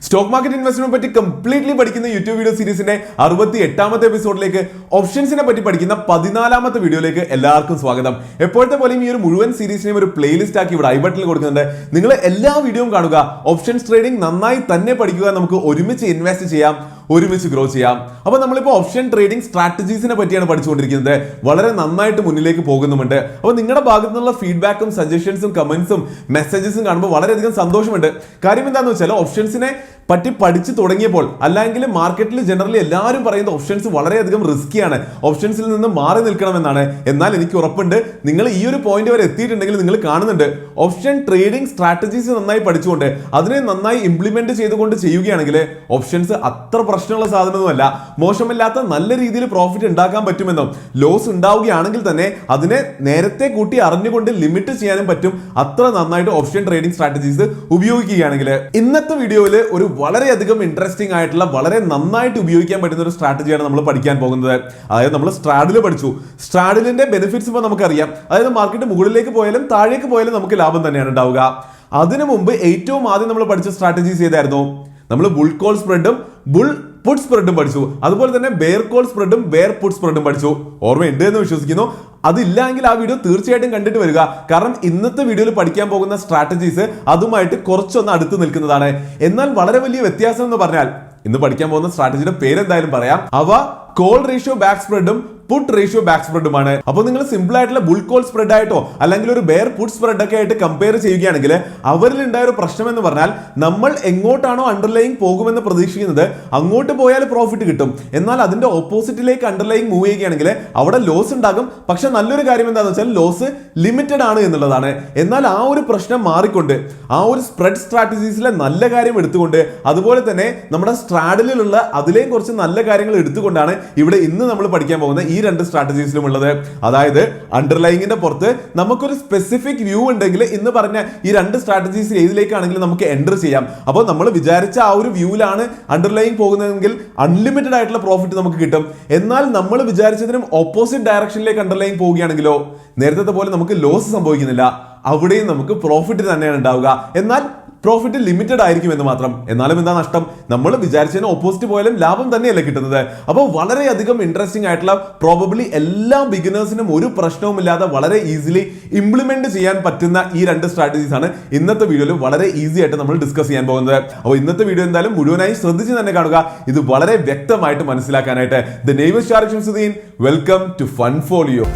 Stock market investment പറ്റി completely പഠിക്കുന്ന YouTube video സീരീസിന്റെ 68ാമത്തെ എപ്പിസോഡിലേക്ക് ഓപ്ഷൻസിനെ പറ്റി പഠിക്കുന്ന 14ാമത്തെ വീഡിയോയിലേക്ക് എല്ലാവർക്കും സ്വാഗതം. എപ്പോഴത്തെ പോലെയും ഈ ഒരു മുഴുവൻ സീരീസിനെയും ഒരു പ്ലേലിസ്റ്റ് ആക്കി ഇവിടെ ഐ ബട്ടണിൽ കൊടുക്കുന്നുണ്ട്. നിങ്ങൾ എല്ലാ വീഡിയോയും കാണുക. ഓപ്ഷൻസ് ട്രേഡിംഗ് നന്നായി തന്നെ പഠിക്കുക. നമുക്ക് ഒരുമിച്ച് ഇൻവെസ്റ്റ് ചെയ്യാം, ഒരുമിച്ച് ഗ്രോ ചെയ്യാം. അപ്പോൾ നമ്മളിപ്പോൾ ഓപ്ഷൻ ട്രേഡിംഗ് സ്ട്രാറ്റജീസിനെ പറ്റിയാണ് പഠിച്ചുകൊണ്ടിരിക്കുന്നത്. വളരെ നന്നായിട്ട് മുന്നിലേക്ക് പോകുന്നുമുണ്ട്. അപ്പോൾ നിങ്ങളുടെ ഭാഗത്തു നിന്നുള്ള ഫീഡ്ബാക്കും സജഷൻസും കമന്റ്സും മെസ്സേജസും കാണുമ്പോൾ വളരെയധികം സന്തോഷമുണ്ട്. കാര്യം എന്താണെന്ന് വെച്ചാൽ ഓപ്ഷൻസിനെ പറ്റി പഠിച്ചു തുടങ്ങിയപ്പോൾ അല്ലെങ്കിൽ മാർക്കറ്റിൽ ജനറലി എല്ലാവരും പറയുന്നത് ഓപ്ഷൻസ് വളരെയധികം റിസ്ക്കിയാണ്, ഓപ്ഷൻസിൽ നിന്ന് മാറി നിൽക്കണമെന്നാണ്. എന്നാൽ എനിക്ക് ഉറപ്പുണ്ട് നിങ്ങൾ ഈ ഒരു പോയിന്റ് വരെ എത്തിയിട്ടുണ്ടെങ്കിൽ നിങ്ങൾ കാണുന്നുണ്ട് ഓപ്ഷൻ ട്രേഡിംഗ് സ്ട്രാറ്റജീസ് നന്നായി പഠിച്ചുകൊണ്ട് അതിനെ നന്നായി ഇംപ്ലിമെന്റ് ചെയ്തുകൊണ്ട് ചെയ്യുകയാണെങ്കിൽ ഓപ്ഷൻസ് അത്ര പ്രശ്നമുള്ള സാധനമൊന്നുമല്ല. മോശമില്ലാത്ത നല്ല രീതിയിൽ പ്രോഫിറ്റ് ഉണ്ടാക്കാൻ പറ്റുമെന്നും ലോസ് ഉണ്ടാവുകയാണെങ്കിൽ തന്നെ അതിനെ നേരത്തെ കൂട്ടി അറിഞ്ഞുകൊണ്ട് ലിമിറ്റ് ചെയ്യാനും പറ്റും. അത്ര നന്നായിട്ട് ഓപ്ഷൻ ട്രേഡിംഗ് സ്ട്രാറ്റജീസ് ഉപയോഗിക്കുകയാണെങ്കിൽ ഇന്നത്തെ വീഡിയോയിൽ ഒരു വളരെയധികം ഇൻട്രസ്റ്റിംഗ് ആയിട്ടുള്ള വളരെ നന്നായിട്ട് ഉപയോഗിക്കാൻ പറ്റുന്ന ഒരു സ്ട്രാറ്റജിയാണ് നമ്മൾ പഠിക്കാൻ പോകുന്നത്. അതായത് നമ്മൾ സ്ട്രാഡിൽ പഠിച്ചു. സ്ട്രാഡിലിന്റെ ബെനിഫിറ്റ്സ് ഇപ്പോൾ നമുക്കറിയാം. അതായത് മാർക്കറ്റ് മുകളിലേക്ക് പോയാലും താഴേക്ക് പോയാലും നമുക്ക് ലാഭം തന്നെയാണ് ഉണ്ടാവുക. അതിനു മുമ്പ് ഏറ്റവും ആദ്യം നമ്മൾ പഠിച്ച സ്ട്രാറ്റജീസ് ഏതായിരുന്നു? നമ്മൾ ബുൾ കോൾ സ്പ്രെഡും ബുൾ പുട്ട് സ്പ്രെഡും പഠിച്ചു. അതുപോലെ തന്നെ ബെയർ കോൾ സ്പ്രെഡും ബെയർ പുട്ട് സ്പ്രെഡും പഠിച്ചു. ഓർമ്മയുണ്ട് എന്ന് വിശ്വസിക്കുന്നു. അതില്ലെങ്കിൽ ആ വീഡിയോ തീർച്ചയായിട്ടും കണ്ടിട്ട് വരിക. കാരണം ഇന്നത്തെ വീഡിയോയിൽ പഠിക്കാൻ പോകുന്ന സ്ട്രാറ്റജീസ് അതുമായിട്ട് കുറച്ചൊന്ന് അടുത്ത് നിൽക്കുന്നതാണ്. എന്നാൽ വളരെ വലിയ വ്യത്യാസം എന്ന് പറഞ്ഞാൽ ഇന്ന് പഠിക്കാൻ പോകുന്ന സ്ട്രാറ്റജിയുടെ പേരെന്തായാലും പറയാം. അവ കോൾ റേഷ്യോ ബാക്ക് സ്പ്രെഡും പുട്ട് റേഷ്യോ ബാക്ക് സ്പ്രെഡുമാണ്. അപ്പോൾ നിങ്ങൾ സിമ്പിൾ ആയിട്ടുള്ള ബുൾ കോൾ സ്പ്രെഡ് ആയിട്ടോ അല്ലെങ്കിൽ ഒരു ബെയർ പുട്ട് സ്പ്രെഡ് ഒക്കെ ആയിട്ട് കമ്പയർ ചെയ്യുകയാണെങ്കിൽ അവരിൽ ഉണ്ടായ ഒരു പ്രശ്നം എന്ന് പറഞ്ഞാൽ നമ്മൾ എങ്ങോട്ടാണോ അണ്ടർലൈങ് പോകുമെന്ന് പ്രതീക്ഷിക്കുന്നത് അങ്ങോട്ട് പോയാൽ പ്രോഫിറ്റ് കിട്ടും. എന്നാൽ അതിന്റെ ഓപ്പോസിറ്റിലേക്ക് അണ്ടർലൈങ് മൂവ് ചെയ്യുകയാണെങ്കിൽ അവിടെ ലോസ് ഉണ്ടാകും. പക്ഷെ നല്ലൊരു കാര്യം എന്താണെന്ന് വെച്ചാൽ ലോസ് ലിമിറ്റഡ് ആണ് എന്നുള്ളതാണ്. എന്നാൽ ആ ഒരു പ്രശ്നം മാറിക്കൊണ്ട് ആ ഒരു സ്പ്രെഡ് സ്ട്രാറ്റജീസിലെ നല്ല കാര്യം എടുത്തുകൊണ്ട് അതുപോലെ തന്നെ നമ്മുടെ സ്ട്രാഡിലുള്ള അതിലെയും കുറച്ച് നല്ല കാര്യങ്ങൾ എടുത്തുകൊണ്ടാണ് ഇവിടെ ഇന്ന് നമ്മൾ പഠിക്കാൻ പോകുന്ന ഈ രണ്ട് സ്ട്രാറ്റജീസിലും ഉള്ളത്. അതായത് അണ്ടർലൈങ്ങിന്റെ പുറത്ത് നമുക്കൊരു സ്പെസിഫിക് വ്യൂ ഉണ്ടെങ്കിൽ ഇന്ന് പറഞ്ഞ ഈ രണ്ട് സ്ട്രാറ്റജീസ് ഏതിലേക്കാണെങ്കിലും നമുക്ക് എൻ്റർ ചെയ്യാം. അപ്പോൾ നമ്മൾ വിചാരിച്ച ആ ഒരു വ്യൂവിലാണ് അണ്ടർലൈങ് പോകുന്നതെങ്കിൽ അൺലിമിറ്റഡ് ആയിട്ടുള്ള പ്രോഫിറ്റ് നമുക്ക് കിട്ടും. എന്നാൽ നമ്മൾ വിചാരിച്ചതിനും ഓപ്പോസിറ്റ് ഡയറക്ഷനിലേക്ക് അണ്ടർലൈങ് പോവുകയാണെങ്കിലോ നേരത്തെ പോലെ നമുക്ക് ലോസ് സംഭവിക്കുന്നില്ല. അവിടെയും നമുക്ക് പ്രോഫിറ്റ് തന്നെയാണ് ഉണ്ടാവുക. എന്നാൽ പ്രോഫിറ്റ് ലിമിറ്റഡ് ആയിരിക്കും എന്ന് മാത്രം. എന്നാലും എന്താ നഷ്ടം? നമ്മൾ വിചാരിച്ചതിന് ഓപ്പോസിറ്റ് പോയാലും ലാഭം തന്നെയല്ലേ കിട്ടുന്നത്. അപ്പോൾ വളരെയധികം ഇൻട്രസ്റ്റിംഗ് ആയിട്ടുള്ള പ്രോബബ്ലി എല്ലാ ബിഗിനേഴ്സിനും ഒരു പ്രശ്നവുമില്ലാതെ വളരെ ഈസിലി ഇംപ്ലിമെന്റ് ചെയ്യാൻ പറ്റുന്ന ഈ രണ്ട് സ്ട്രാറ്റജീസ് ആണ് ഇന്നത്തെ വീഡിയോയിൽ വളരെ ഈസി ആയിട്ട് നമ്മൾ ഡിസ്കസ് ചെയ്യാൻ പോകുന്നത്. അപ്പോൾ ഇന്നത്തെ വീഡിയോ എന്തായാലും മുഴുവനായി ശ്രദ്ധിച്ച് തന്നെ കാണുക. ഇത് വളരെ വ്യക്തമായിട്ട് മനസ്സിലാക്കാനായിട്ട്. The name is Shariq Shamsuddin. Welcome to Fun Folio.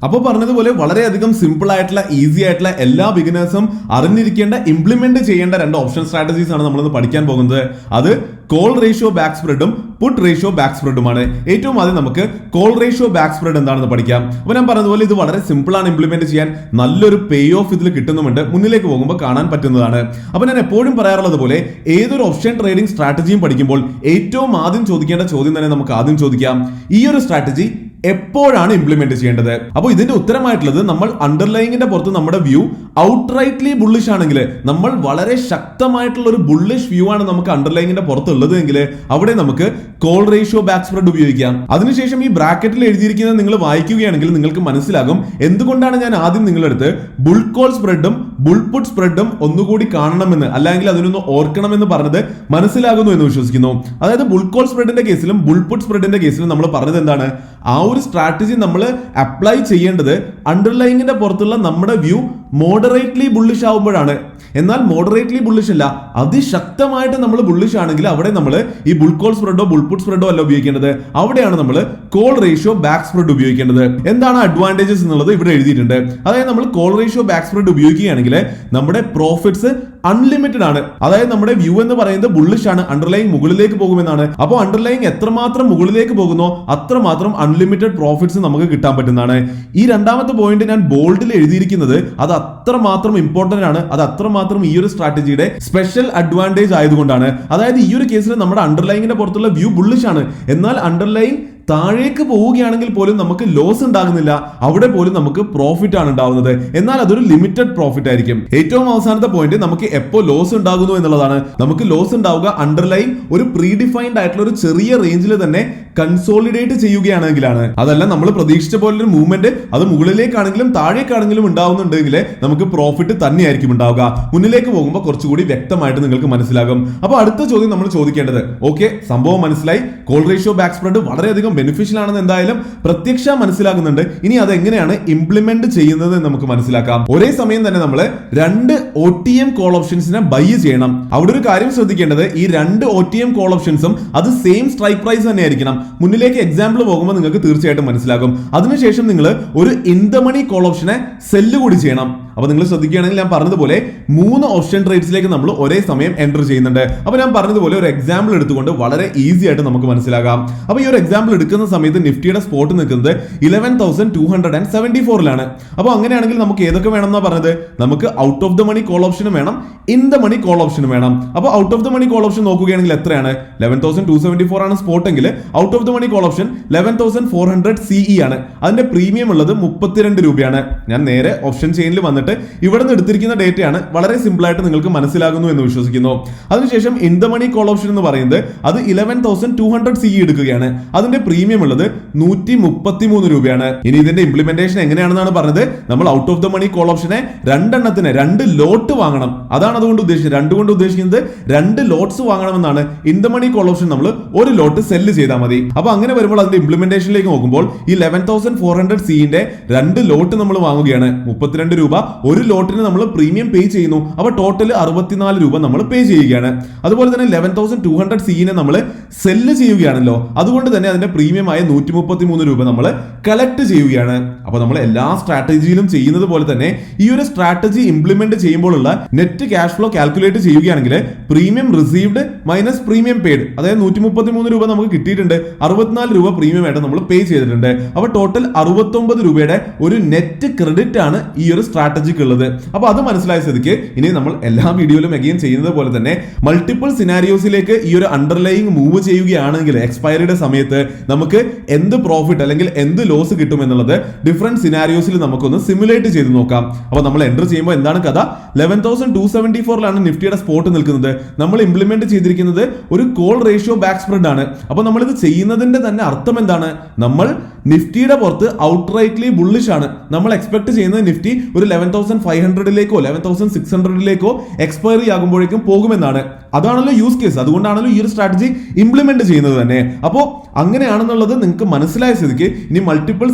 അപ്പോൾ പറഞ്ഞതുപോലെ വളരെയധികം സിമ്പിൾ ആയിട്ടുള്ള ഈസി ആയിട്ടുള്ള എല്ലാ ബിഗിനേഴ്സും അറിഞ്ഞിരിക്കേണ്ട ഇംപ്ലിമെന്റ് ചെയ്യേണ്ട രണ്ട് ഓപ്ഷൻ സ്ട്രാറ്റജീസ് ആണ് നമ്മളിന്ന് പഠിക്കാൻ പോകുന്നത്. അത് കോൾ റേഷ്യോ ബാക്ക് സ്പ്രെഡും പുട്ട് റേഷ്യോ ബാക്ക് സ്പ്രെഡുമാണ്. ഏറ്റവും ആദ്യം നമുക്ക് കോൾ റേഷ്യോ ബാക്ക് സ്പ്രെഡ് എന്താണെന്ന് പഠിക്കാം. അപ്പോൾ ഞാൻ പറഞ്ഞതുപോലെ ഇത് വളരെ സിമ്പിൾ ആണ് ഇംപ്ലിമെന്റ് ചെയ്യാൻ. നല്ലൊരു പേ ഓഫ് ഇതിൽ കിട്ടുന്നുമുണ്ട്. മുന്നിലേക്ക് പോകുമ്പോൾ കാണാൻ പറ്റുന്നതാണ്. അപ്പോൾ ഞാൻ എപ്പോഴും പറയാറുള്ളത് പോലെ ഏതൊരു ഓപ്ഷൻ ട്രേഡിംഗ് സ്ട്രാറ്റജിയും പഠിക്കുമ്പോൾ ഏറ്റവും ആദ്യം ചോദിക്കേണ്ട ചോദ്യം തന്നെ നമുക്ക് ആദ്യം ചോദിക്കാം, ഈ ഒരു സ്ട്രാറ്റജി എപ്പോഴാണ് ഇംപ്ലിമെന്റ് ചെയ്യേണ്ടത്? അപ്പോൾ ഇതിന്റെ ഉത്തരമായിട്ടുള്ളത് നമ്മൾ അണ്ടർലൈങ്ങിന്റെ പുറത്ത് നമ്മുടെ വ്യൂ ഔട്ട്റൈറ്റ്ലി ബുള്ളിഷ് ആണെങ്കിൽ, നമ്മൾ വളരെ ശക്തമായിട്ടുള്ള ഒരു ബുള്ളിഷ് വ്യൂ ആണ് നമുക്ക് അണ്ടർലൈങ്ങിന്റെ പുറത്തുള്ളത് എങ്കിൽ അവിടെ നമുക്ക് കോൾ റേഷ്യോ ബാക്ക് സ്പ്രെഡ് ഉപയോഗിക്കാം. അതിനുശേഷം ഈ ബ്രാക്കറ്റിൽ എഴുതിയിരിക്കുന്നത് നിങ്ങൾ വായിക്കുകയാണെങ്കിൽ നിങ്ങൾക്ക് മനസ്സിലാകും എന്തുകൊണ്ടാണ് ഞാൻ ആദ്യം നിങ്ങളെടുത്ത് ബുൾ കോൾ സ്പ്രെഡും ബുൾ പുട്ട് സ്പ്രെഡും ഒന്നുകൂടി കാണണമെന്ന് അല്ലെങ്കിൽ അതിനൊന്ന് ഓർക്കണമെന്ന് പറഞ്ഞത് മനസ്സിലാകുന്നു എന്ന് വിശ്വസിക്കുന്നു. അതായത് ബുൾ കോൾ സ്പ്രെഡിന്റെ കേസിലും ബുൾ പുട്ട് സ്പ്രെഡിന്റെ കേസിലും നമ്മൾ പറഞ്ഞത് എന്താണ്? ആ ഒരു സ്ട്രാറ്റജി നമ്മൾ അപ്ലൈ ചെയ്യേണ്ടത് അണ്ടർലൈങ്ങിന്റെ പുറത്തുള്ള നമ്മുടെ വ്യൂ മോഡറേറ്റ്ലി ബുള്ളിഷ് ആവുമ്പോഴാണ്. എന്നാൽ മോഡറേറ്റ്ലി ബുള്ളിഷ് അല്ല, അതിശക്തമായിട്ട് നമ്മൾ ബുള്ളിഷ് ആണെങ്കിൽ അവിടെ നമ്മൾ ഈ ബുൾ കോൾ സ്പ്രെഡോ ബുൾ പുട്ട് സ്പ്രെഡോ അല്ല ഉപയോഗിക്കേണ്ടത്. അവിടെയാണ് നമ്മൾ കോൾ റേഷ്യോ ബാക്ക് സ്പ്രെഡ് ഉപയോഗിക്കേണ്ടത്. എന്താണ് അഡ്വാൻറ്റേജസ് എന്നുള്ളത് ഇവിടെ എഴുതിയിട്ടുണ്ട്. അതായത് നമ്മൾ കോൾ റേഷ്യോ ബാക്ക് സ്പ്രെഡ് ഉപയോഗിക്കുകയാണെങ്കിൽ നമ്മുടെ പ്രോഫിറ്റ്സ് അൺലിമിറ്റഡ് ആണ്. അതായത് നമ്മുടെ വ്യൂ എന്ന് പറയുന്നത് ബുള്ളിഷ് ആണ്, അണ്ടർലൈങ് മുകളിലേക്ക് പോകുമെന്നാണ്. അപ്പോൾ അണ്ടർലൈങ് എത്രമാത്രം മുകളിലേക്ക് പോകുന്നോ അത്രമാത്രം അൺലിമിറ്റഡ് പ്രോഫിറ്റ്സ് നമുക്ക് കിട്ടാൻ പറ്റുന്നതാണ്. ഈ രണ്ടാമത്തെ പോയിന്റ് ഞാൻ ബോൾഡിൽ എഴുതിയിരിക്കുന്നത് അത് അത്രമാത്രം ഇമ്പോർട്ടന്റ് ആണ്. അത് അത്രമാത്രം ഈ ഒരു സ്ട്രാറ്റജിയുടെ സ്പെഷ്യൽ അഡ്വാൻറ്റേജ് ആയതുകൊണ്ടാണ്. അതായത് ഈ ഒരു കേസിൽ നമ്മുടെ അണ്ടർലൈങ്ങിന്റെ പുറത്തുള്ള വ്യൂ ബുള്ളിഷ് ആണ്. എന്നാൽ അണ്ടർലൈങ് താഴേക്ക് പോവുകയാണെങ്കിൽ പോലും നമുക്ക് ലോസ് ഉണ്ടാകുന്നില്ല. അവിടെ പോലും നമുക്ക് പ്രോഫിറ്റ് ആണ് ഉണ്ടാവുന്നത്. എന്നാൽ അതൊരു ലിമിറ്റഡ് പ്രോഫിറ്റ് ആയിരിക്കും. ഏറ്റവും അവസാനത്തെ പോയിന്റ് നമുക്ക് എപ്പോൾ ലോസ് ഉണ്ടാകുന്നു എന്നുള്ളതാണ്. നമുക്ക് ലോസ് ഉണ്ടാവുക അണ്ടർലൈൻ ഒരു പ്രീഡിഫൈൻഡ് ആയിട്ടുള്ള ഒരു ചെറിയ റേഞ്ചിൽ തന്നെ കൺസോളിഡേറ്റ് ചെയ്യുകയാണെങ്കിലാണ്, അതല്ല നമ്മൾ പ്രതീക്ഷിച്ച പോലൊരു മൂവ്മെന്റ് അത് മുകളിലേക്കാണെങ്കിലും താഴേക്കാണെങ്കിലും ഉണ്ടാവുന്നുണ്ടെങ്കിൽ നമുക്ക് പ്രോഫിറ്റ് തന്നെയായിരിക്കും ഉണ്ടാവുക. മുന്നിലേക്ക് പോകുമ്പോൾ കുറച്ചുകൂടി വ്യക്തമായിട്ട് നിങ്ങൾക്ക് മനസ്സിലാകും. അപ്പൊ അടുത്ത ചോദ്യം നമ്മൾ ചോദിക്കേണ്ടത്, ഓക്കെ സംഭവം മനസ്സിലായി, കോൾ റേഷ്യോ ബാക്ക് സ്പ്രെഡ് വളരെയധികം ബെനിഫിഷ്യൽ ആണെന്ന് എന്തായാലും പ്രത്യക്ഷ മനസ്സിലാകുന്നുണ്ട്. ഇനി അത് എങ്ങനെയാണ് ഇംപ്ലിമെന്റ് ചെയ്യുന്നത് എന്ന് നമുക്ക് മനസ്സിലാക്കാം. ഒരേ സമയം തന്നെ നമ്മൾ രണ്ട് OTM കോൾ ഓപ്ഷൻസിനെ ബൈ ചെയ്യണം. അവിടെ ഒരു കാര്യം ശ്രദ്ധിക്കേണ്ടത്, ഈ രണ്ട് OTM കോൾ ഓപ്ഷൻസും അത് സെയിം സ്ട്രൈക്ക് പ്രൈസ് തന്നെ ആയിരിക്കണം. മുന്നിലേക്ക് എക്സാമ്പിൾ പോകുമ്പോൾ നിങ്ങൾക്ക് തീർച്ചയായിട്ടും മനസ്സിലാകും. അതിനുശേഷം നിങ്ങൾ ഒരു ഇൻ ദ മണി കോൾ ഓപ്ഷനെ സെല്ല് കൂടി ചെയ്യണം. അപ്പൊ നിങ്ങൾ ശ്രദ്ധിക്കുകയാണെങ്കിൽ ഞാൻ പറഞ്ഞതുപോലെ 3 ഓപ്ഷൻ ട്രേഡ്സിലേക്ക് നമ്മൾ ഒരേ സമയം എൻ്റർ ചെയ്യുന്നുണ്ട്. അപ്പൊ ഞാൻ പറഞ്ഞതുപോലെ ഒരു എക്സാമ്പിൾ എടുത്തുകൊണ്ട് വളരെ ഈസി ആയിട്ട് നമുക്ക് മനസ്സിലാകാം. അപ്പൊ ഈ ഒരു എക്സാമ്പിൾ എടുക്കുന്ന സമയത്ത് നിഫ്റ്റിയുടെ സ്പോട്ട് നിൽക്കുന്നത് 11,274 അപ്പൊ അങ്ങനെയാണെങ്കിൽ നമുക്ക് ഏതൊക്കെ വേണം എന്നാ പറഞ്ഞത്? നമുക്ക് out of the money call ഓപ്ഷനും വേണം, ഇൻ ദ മണി കോൾ ഓപ്ഷനും വേണം. അപ്പൊ out of the money call option നോക്കുകയാണെങ്കിൽ എത്രയാണ്? 11,274 ആണ് സ്പോട്ട് എങ്കിൽ out of the money call option 11,400 CE ആണ്. അതിന്റെ പ്രീമിയം ഉള്ളത് 32 രൂപയാണ്. ഞാൻ നേരെ ഓപ്ഷൻ ചെയിനിൽ വന്നിട്ട് ഇവിടെ നിന്ന് എടുത്തിരിക്കുന്ന ഡേറ്റയാണ്. വളരെ സിമ്പിൾ ആയിട്ട് നിങ്ങൾക്ക് മനസ്സിലാകുന്നു എന്ന് വിശ്വസിക്കുന്നു. അതിനുശേഷം in the money call option എന്ന് പറയുന്നത് അത് 11,200 CE എടുക്കുകയാണ്. അതിന്റെ പ്രീമിയം ഉള്ളത് 133 രൂപയാണ്. ഇനി ഇതിന്റെ ഇംപ്ലിമെന്റേഷൻ എങ്ങനെയാണെന്നാണ് പറഞ്ഞത്? നമ്മൾ out of the money call ഓപ്ഷനെ 2 ലോട്ട് വാങ്ങണം. അതാണ് അതുകൊണ്ട് ഉദ്ദേശിച്ചത്. 2 കൊണ്ട് ഉദ്ദേശിക്കുന്നത് 2 ലോട്ട്സ് വാങ്ങണമെന്നാണ്. In the money call option നമ്മൾ ഒരു ലോട്ട് സെല്ല് ചെയ്താൽ മതി. അപ്പൊ അങ്ങനെ വരുമ്പോൾ അതിന്റെ ഇംപ്ലിമെന്റേഷനിലേക്ക് നോക്കുമ്പോൾ ഈ 11,400 CE 2 ലോട്ട് നമ്മൾ വാങ്ങുകയാണ്. 32 രൂപ ഒരു ലോട്ടിന് നമ്മൾ പ്രീമിയം പേ ചെയ്യുന്നു. അപ്പൊ ടോട്ടൽ 64 രൂപ നമ്മൾ പേ ചെയ്യുകയാണ്. അതുപോലെ തന്നെ 11,200 CE നമ്മൾ സെല്ല് ചെയ്യുകയാണല്ലോ, അതുകൊണ്ട് തന്നെ അതിന്റെ പ്രീമിയമായ 133 രൂപ നമ്മൾ കളക്ട് ചെയ്യുകയാണ്. അപ്പൊ നമ്മൾ എല്ലാ സ്ട്രാറ്റജിയിലും ചെയ്യുന്നത് പോലെ തന്നെ ഈ ഒരു സ്ട്രാറ്റജി ഇംപ്ലിമെന്റ് ചെയ്യുമ്പോഴുള്ള നെറ്റ് ക്യാഷ് ഫ്ലോ കാൽക്കുലേറ്റ് ചെയ്യുകയാണെങ്കിൽ premium received minus premium paid, അതായത് 133 രൂപ നമുക്ക് കിട്ടിയിട്ടുണ്ട്, 64 രൂപ പ്രീമിയം ആയിട്ട് നമ്മൾ പേ ചെയ്തിട്ടുണ്ട്. അപ്പൊ ടോട്ടൽ 69 രൂപയുടെ ഒരു നെറ്റ് ക്രെഡിറ്റ് ആണ് ഈ ഒരു സ്ട്രാറ്റജിക്ക് ഉള്ളത്. അപ്പൊ അത് മനസ്സിലായ സ്ഥിതിക്ക് ഇനി നമ്മൾ എല്ലാ വീഡിയോയിലും അഗെയിൻ ചെയ്യുന്നത് പോലെ തന്നെ മൾട്ടിപ്പിൾ സിനാരിയോസിലേക്ക് ഈ ഒരു അണ്ടർലൈയിങ് മൂവ് ചെയ്യുകയാണെങ്കിൽ എക്സ്പയറിയുടെ സമയത്ത് നമുക്ക് എന്ത് പ്രോഫിറ്റ് അല്ലെങ്കിൽ എന്ത് ലോസ് കിട്ടും എന്നുള്ളത് ഡിഫറെന്റ് സിനാരിയോസിൽ നമുക്കൊന്ന് സിമുലേറ്റ് ചെയ്ത് നോക്കാം. അപ്പൊ നമ്മൾ എൻ്റർ ചെയ്യുമ്പോൾ എന്താണ് കഥ? 11,274 നിഫ്റ്റിയുടെ സ്പോട്ട് നിൽക്കുന്നത്. നമ്മൾ ഇംപ്ലിമെന്റ് ചെയ്തിരിക്കുന്നത് ഒരു കോൾ റേഷ്യോ ബാക്ക് സ്പ്രെഡ് ആണ്. അപ്പൊ നമ്മൾ ഇത് ചെയ്യുന്നതിന്റെ തന്നെ അർത്ഥം എന്താണ്? നമ്മൾ നിഫ്റ്റിയുടെ പുറത്ത് ഔട്ട്റൈറ്റ്ലി ബുള്ളിഷ് ആണ്. നമ്മൾ എക്സ്പെക്ട് ചെയ്യുന്നത് നിഫ്റ്റി ഒരു 11,500ലേക്കോ 11,600ലേക്കോ എക്സ്പയറി ആകുമ്പോഴേക്കും പോകുമെന്നാണ്. അതാണല്ലോ യൂസ് കേസ്. അതുകൊണ്ടാണല്ലോ ഈ ഒരു സ്ട്രാറ്റജി ഇംപ്ലിമെന്റ് ചെയ്യുന്നത് തന്നെ. അപ്പോൾ അങ്ങനെയാണെന്നുള്ളത് നിങ്ങൾക്ക് മനസ്സിലായ സ്ഥിതിക്ക് ഇനി മൾട്ടിപ്പിൾ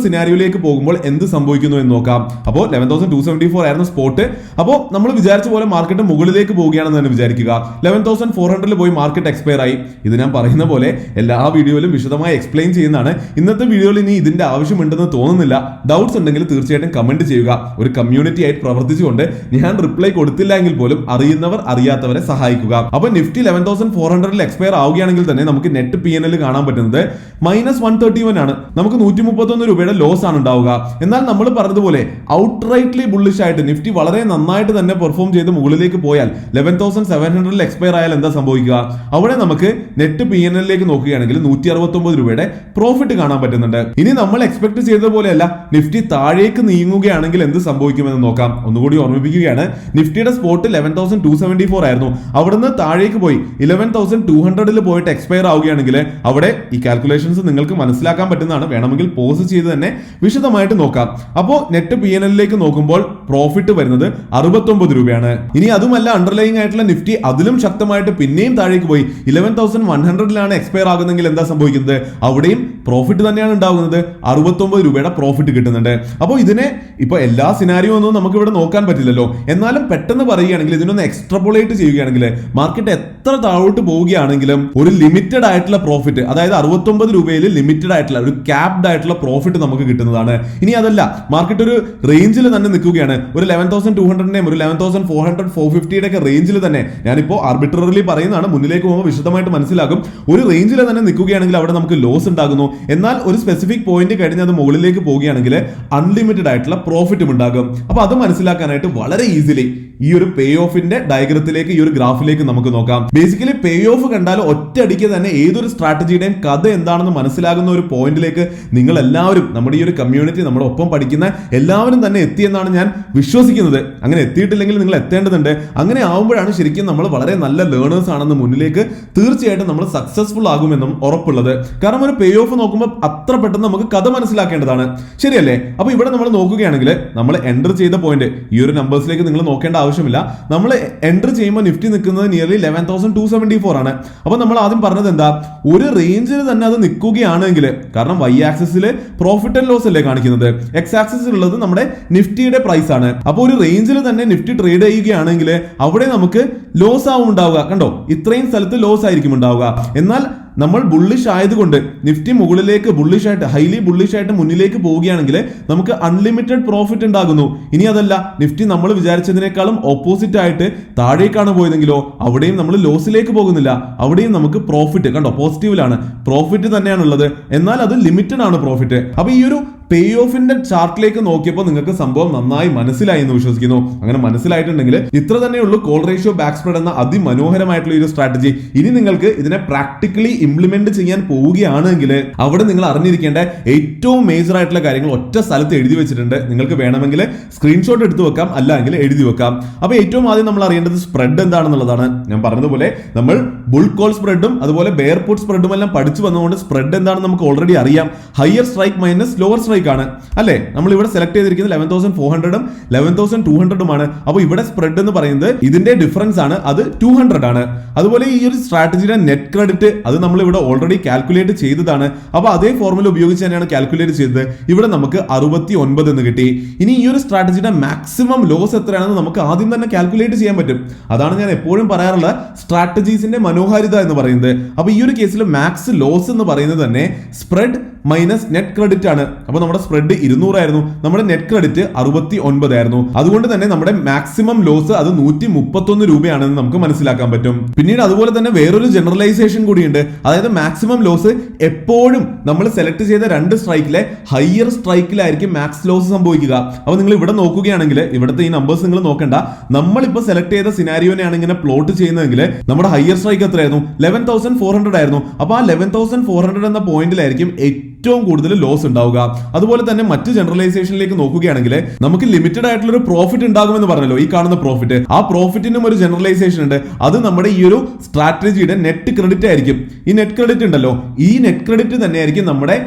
സിനാരിയോയിലേക്ക് പോകുമ്പോൾ എന്ത് സംഭവിക്കുന്നു എന്ന് നോക്കാം. അപ്പോൾ 11,274 ആയിരുന്നു സ്പോട്ട്. അപ്പോൾ നമ്മൾ വിചാരിച്ച പോലെ മാർക്കറ്റ് മുകളിലേക്ക് പോവുകയാണെന്ന് തന്നെ വിചാരിക്കുക. 11,400 പോയി മാർക്കറ്റ് എക്സ്പയർ ആയി. ഇത് ഞാൻ പറയുന്ന പോലെ എല്ലാ വീഡിയോയിലും വിശദമായി എക്സ്പ്ലെയിൻ ചെയ്യുന്നതാണ്. ഇന്നത്തെ വീഡിയോയിൽ ഇനി ഇതിന്റെ ആവശ്യമുണ്ടെന്ന് തോന്നുന്നില്ല. ഡൗട്ട്സ് ഉണ്ടെങ്കിൽ തീർച്ചയായിട്ടും കമന്റ് ചെയ്യുക. ഒരു കമ്മ്യൂണിറ്റി ആയിട്ട് പ്രവർത്തിച്ചുകൊണ്ട് ഞാൻ റിപ്ലൈ കൊടുത്തില്ല എങ്കിൽ പോലും അറിയുന്നവർ അറിയാത്തവരെ സഹായിക്കുക. അപ്പൊ നിഫ്റ്റി 11,400 എക്സ്പയർ ആവുകയാണെങ്കിൽ തന്നെ നമുക്ക് നെറ്റ് PNL കാണാൻ പറ്റുന്നത് -131 ആണ്. നമുക്ക് 131 രൂപയുടെ ലോസ് ആണ് ഉണ്ടാവുക. എന്നാൽ നമ്മൾ പറഞ്ഞതുപോലെ ഔട്ട്റൈറ്റ്ലി ബുള്ളിഷ് ആയിട്ട് നിഫ്റ്റി വളരെ നന്നായിട്ട് തന്നെ പെർഫോം ചെയ്ത് മുകളിലേക്ക് പോയാൽ 11,700 എക്സ്പയർ ആയാൽ എന്താ സംഭവിക്കുക? അവിടെ നമുക്ക് നെറ്റ് PNLിലേക്ക് നോക്കുകയാണെങ്കിൽ 169 രൂപയുടെ പ്രോഫിറ്റ് കാണാൻ പറ്റുന്നുണ്ട്. ഇനി നമ്മൾ എക്സ്പെക്ട് ചെയ്തതുപോലെയല്ല, നിഫ്റ്റി താഴേക്ക് നീങ്ങുകയാണെങ്കിൽ എന്ത് സംഭവിക്കുമെന്ന് നോക്കാം. ഒന്നുകൂടി ഓർമ്മിപ്പിക്കുകയാണ്, നിഫ്റ്റിയുടെ സ്പോട്ട് 11,274 ആയിരുന്നു. അവിടുന്ന് താഴേക്ക് പോയി 11,200 പോയിട്ട് എക്സ്പയർ ആവുകയാണെങ്കിൽ അവിടെ ഈ കാൽക്കുലേഷൻസ് നിങ്ങൾക്ക് മനസ്സിലാക്കാൻ പറ്റുന്നതാണ്. വേണമെങ്കിൽ പോസ് ചെയ്ത് തന്നെ വിശദമായിട്ട് നോക്കാം. അപ്പോൾ നെറ്റ് PNLിലേക്ക് നോക്കുമ്പോൾ പ്രോഫിറ്റ് വരുന്നത് 69 രൂപയാണ്. ഇനി അതുമല്ല, അണ്ടർലൈങ് ആയിട്ടുള്ള നിഫ്റ്റി അതിലും ശക്തമായിട്ട് പിന്നെയും താഴേക്ക് പോയി 11,100 എക്സ്പയർ ആകുന്നെങ്കിൽ എന്താ സംഭവിക്കുന്നത്? അവിടെയും പ്രോഫിറ്റ് തന്നെയാണ് ഉണ്ടാകുന്നത്. 69 രൂപയുടെ പ്രോഫിറ്റ് കിട്ടുന്നുണ്ട്. അപ്പോൾ ഇതിനെ ഇപ്പൊ എല്ലാ സിനാരിയോ ഒന്നും നമുക്ക് ഇവിടെ നോക്കാൻ പറ്റില്ലല്ലോ. എന്നാലും പെട്ടെന്ന് പറയുകയാണെങ്കിൽ ഇതിനൊന്ന് എക്സ്ട്രപോളേറ്റ് ചെയ്യുകയാണെങ്കിൽ മാർക്കറ്റ് എത്ര താഴോട്ട് പോവുകയാണെങ്കിലും ഒരു ലിമിറ്റഡ് ആയിട്ടുള്ള പ്രോഫിറ്റ്, അതായത് 69 രൂപയിൽ ലിമിറ്റഡ് ആയിട്ടുള്ള ഒരു ക്യാപ്ഡ് ആയിട്ടുള്ള പ്രോഫിറ്റ് നമുക്ക് കിട്ടുന്നതാണ്. ഇനി അതല്ല, മാർക്കറ്റ് ഒരു റേഞ്ചിൽ തന്നെ നിൽക്കുകയാണ്, ഒരു 11,200 ഒരു 11,400 450 ഒക്കെ റേഞ്ചിൽ തന്നെ, ഞാനിപ്പോ ആർബിട്രറിലി പറയുന്നതാണ്, മുന്നിലേക്ക് പോകുമ്പോൾ വിശദമായിട്ട് മനസ്സിലാകും. ഒരു റേഞ്ചിൽ തന്നെ നിൽക്കുകയാണെങ്കിൽ അവിടെ നമുക്ക് ലോസ് ഉണ്ടാകുന്നു. എന്നാൽ ഒരു സ്പെസിഫിക് പോയിന്റ് കഴിഞ്ഞ് അത് മുകളിലേക്ക് പോവുകയാണെങ്കിൽ അൺലിമിറ്റഡ് ആയിട്ടുള്ള പ്രോഫിറ്റും ഉണ്ടാകും. അപ്പൊ അത് അത് മനസ്സിലാക്കാനായിട്ട് വളരെ ഈസിലി ഈ ഒരു പേ ഓഫിന്റെ ഡയഗ്രത്തിലേക്ക് ഈ ഒരു ഗ്രാഫിലേക്ക് നമുക്ക് നോക്കാം. ബേസിക്കലി പേ ഓഫ് കണ്ടാൽ ഒറ്റയടിക്ക് തന്നെ ഏതൊരു സ്ട്രാറ്റജിയുടെയും കഥ എന്താണെന്ന് മനസ്സിലാകുന്ന ഒരു പോയിന്റിലേക്ക് നിങ്ങൾ എല്ലാവരും, നമ്മുടെ ഈ ഒരു കമ്മ്യൂണിറ്റി, നമ്മുടെ ഒപ്പം പഠിക്കുന്ന എല്ലാവരും തന്നെ എത്തിയെന്നാണ് ഞാൻ വിശ്വസിക്കുന്നത്. അങ്ങനെ എത്തിയിട്ടില്ലെങ്കിൽ നിങ്ങൾ എത്തേണ്ടതുണ്ട്. അങ്ങനെ ആവുമ്പോഴാണ് ശരിക്കും നമ്മൾ വളരെ നല്ല ലേണേഴ്സ് ആണെന്ന് മുന്നിലേക്ക് തീർച്ചയായിട്ടും നമ്മൾ സക്സസ്ഫുൾ ആകുമെന്നും ഉറപ്പുള്ളത്. കാരണം ഒരു പേ ഓഫ് നോക്കുമ്പോൾ അത്ര പെട്ടെന്ന് നമുക്ക് കഥ മനസ്സിലാക്കേണ്ടതാണ്, ശരിയല്ലേ? അപ്പൊ ഇവിടെ നമ്മൾ നോക്കുകയാണെങ്കിൽ നമ്മൾ എൻ്റർ ചെയ്ത പോയിന്റ്, ഈ ഒരു നമ്പേഴ്സിലേക്ക് നിങ്ങൾ നോക്കേണ്ട ആവശ്യമില്ല. നമ്മൾ എൻ്റർ ചെയ്യുമ്പോൾ നിഫ്റ്റി നിൽക്കുന്നത് നിയർലി 11,274 ആണ്. അപ്പൊ നമ്മൾ ആദ്യം പറഞ്ഞത് എന്താ, ഒരു റേഞ്ചിൽ തന്നെ അത് നിൽക്കുകയാണെങ്കിൽ, കാരണം വൈ ആക്സിസിൽ പ്രോഫിറ്റ് ആൻഡ് ലോസ് അല്ലേ കാണിക്കുന്നത്, എക്സ് ആക്സിസിൽ ഉള്ളത് നമ്മുടെ നിഫ്റ്റിയുടെ പ്രൈസ് ആണ്. അപ്പോൾ ഒരു റേഞ്ചിൽ തന്നെ നിഫ്റ്റി ട്രേഡ് ചെയ്യുകയാണെങ്കിൽ അവിടെ നമുക്ക് ലോസ് ആവും ഉണ്ടാവുക. കണ്ടോ, ഇത്രയും സ്ഥലത്ത് ലോസ് ആയിരിക്കും ഉണ്ടാവുക. എന്നാൽ നമ്മൾ ബുള്ളിഷ് ആയതുകൊണ്ട് നിഫ്റ്റി മുകളിലേക്ക് ബുള്ളിഷ് ആയിട്ട്, ഹൈലി ബുള്ളിഷ് ആയിട്ട് മുന്നിലേക്ക് പോവുകയാണെങ്കിൽ നമുക്ക് അൺലിമിറ്റഡ് പ്രോഫിറ്റ് ഉണ്ടാകുന്നു. ഇനി അതല്ല, നിഫ്റ്റി നമ്മൾ വിചാരിച്ചതിനേക്കാളും ഓപ്പോസിറ്റ് ആയിട്ട് താഴേക്കാണ് പോയതെങ്കിലോ അവിടെയും നമ്മൾ ലോസിലേക്ക് പോകുന്നില്ല, അവിടെയും നമുക്ക് പ്രോഫിറ്റ്, കണ്ടോ പോസിറ്റീവിലാണ്, പ്രോഫിറ്റ് തന്നെയാണുള്ളത്. എന്നാൽ അത് ലിമിറ്റഡ് ആണ് പ്രോഫിറ്റ്. അപ്പൊ ഈ ഒരു പേ ഓഫിന്റെ ചാർട്ടിലേക്ക് നോക്കിയപ്പോൾ നിങ്ങൾക്ക് സംഭവം നന്നായി മനസ്സിലായി എന്ന് വിശ്വസിക്കുന്നു. അങ്ങനെ മനസ്സിലായിട്ടുണ്ടെങ്കിൽ ഇത്ര തന്നെയുള്ളൂ കോൾ റേഷ്യോ ബാക്ക് സ്പ്രെഡ് എന്ന അതിമനോഹരമായിട്ടുള്ള ഒരു സ്ട്രാറ്റജി. ഇനി നിങ്ങൾക്ക് ഇതിനെ പ്രാക്ടിക്കലി ഇംപ്ലിമെന്റ് ചെയ്യാൻ പോവുകയാണെങ്കിൽ അവിടെ നിങ്ങൾ അറിഞ്ഞിരിക്കേണ്ട ഏറ്റവും മേജർ ആയിട്ടുള്ള കാര്യങ്ങൾ ഒറ്റ സ്ഥലത്ത് എഴുതി വെച്ചിട്ടുണ്ട്. നിങ്ങൾക്ക് വേണമെങ്കിൽ സ്ക്രീൻഷോട്ട് എടുത്തു വെക്കാം, അല്ലെങ്കിൽ എഴുതി വെക്കാം. അപ്പൊ ഏറ്റവും ആദ്യം നമ്മൾ അറിയേണ്ടത് സ്പ്രെഡ് എന്താണെന്നുള്ളതാണ്. ഞാൻ പറഞ്ഞതുപോലെ നമ്മൾ ബുൾ കോൾ സ്പ്രെഡും അതുപോലെ ബെയർ പുട്ട് സ്പ്രെഡും എല്ലാം പഠിച്ചു വന്നുകൊണ്ട് സ്പ്രെഡ് എന്താണെന്ന് നമുക്ക് ഓൾറെഡി അറിയാം. Higher strike minus lower strike ആണ് അല്ലേ? നമ്മൾ ഇവിടെ സെലക്ട് ചെയ്തിരിക്കുന്നത് 11,400 11,200 ആണ്. അപ്പോൾ ഇവിടെ സ്പ്രെഡ് എന്ന് പറയുന്നത് ഇതിന്റെ ഡിഫറൻസ് ആണ്, അത് 200 ആണ്. അതുപോലെ ഈ ഒരു സ്ട്രാറ്റജിയുടെ നെറ്റ് ക്രെഡിറ്റ് അത് നമ്മൾ ഇവിടെ ഓൾറെഡി കാൽക്കുലേറ്റ് ചെയ്തതാണ്. അപ്പോൾ അതേ ഫോർമുല ഉപയോഗിച്ച് തന്നെയാണ് കാൽക്കുലേറ്റ് ചെയ്തത്. ഇവിടെ നമുക്ക് 69 എന്ന് കിട്ടി. ഇനി ഈ ഒരു സ്ട്രാറ്റജിയുടെ മാക്സിമം ലോസ് എത്രയാണെന്ന് നമുക്ക് ആദ്യം തന്നെ കാൽക്കുലേറ്റ് ചെയ്യാൻ പറ്റും. അതാണ് ഞാൻ എപ്പോഴും പറയാറുള്ള സ്ട്രാറ്റജീസിന്റെ മനോഹാരിത എന്ന് പറയുന്നത്. അപ്പോൾ ഈ ഒരു കേസിൽ മാക്സ് ലോസ് എന്ന് പറയുന്നത് തന്നെ സ്പ്രെഡ് മൈനസ് നെറ്റ് ക്രെഡിറ്റ് ആണ്. അപ്പോൾ നമ്മുടെ സ്പ്രെഡ് 200 ആയിരുന്നു, നമ്മുടെ നെറ്റ് ക്രെഡിറ്റ് 69 ആയിരുന്നു. അതുകൊണ്ട് തന്നെ നമ്മുടെ മാക്സിമം ലോസ് അത് 131 രൂപയാണെന്ന് നമുക്ക് മനസ്സിലാക്കാൻ പറ്റും. പിന്നീട് അതുപോലെ തന്നെ വേറൊരു ജനറലൈസേഷൻ കൂടിയുണ്ട്. അതായത് മാക്സിമം ലോസ് എപ്പോഴും നമ്മൾ സെലക്ട് ചെയ്ത രണ്ട് സ്ട്രൈക്കിലെ ഹയർ സ്ട്രൈക്കിലായിരിക്കും മാക്സ് ലോസ് സംഭവിക്കുക. അപ്പോൾ നിങ്ങൾ ഇവിടെ നോക്കുകയാണെങ്കിൽ ഇവിടുത്തെ ഈ നമ്പേഴ്സ് നിങ്ങൾ നോക്കണ്ട, നമ്മളിപ്പോൾ സെലക്ട് ചെയ്ത സിനാരിയോനെയാണ് ഇങ്ങനെ പ്ലോട്ട് ചെയ്യുന്നതെങ്കിൽ നമ്മുടെ ഹയർ സ്ട്രൈക്ക് എത്രയായിരുന്നു? 11,400 ആയിരുന്നു. അപ്പോൾ ആ 11,400 എന്ന പോയിന്റിലായിരിക്കും ഏറ്റവും കൂടുതൽ ലോസ് ഉണ്ടാവുക. അതുപോലെ തന്നെ മറ്റ് ജനറലൈസേഷനിലേക്ക് നോക്കുകയാണെങ്കിൽ നമുക്ക് ലിമിറ്റഡ് ആയിട്ടുള്ള ഒരു പ്രോഫിറ്റ് ഉണ്ടാകുമെന്ന് പറഞ്ഞല്ലോ, ഈ കാണുന്ന പ്രോഫിറ്റ്. ആ പ്രോഫിറ്റിനും ഒരു ജനറലൈസേഷൻ ഉണ്ട്. അത് നമ്മുടെ ഈ ഒരു സ്ട്രാറ്റജിയുടെ നെറ്റ് ക്രെഡിറ്റ് ആയിരിക്കും. ഈ നെറ്റ് ക്രെഡിറ്റ് ഉണ്ടല്ലോ, ഈ നെറ്റ് ക്രെഡിറ്റ് തന്നെയായിരിക്കും നമ്മുടെ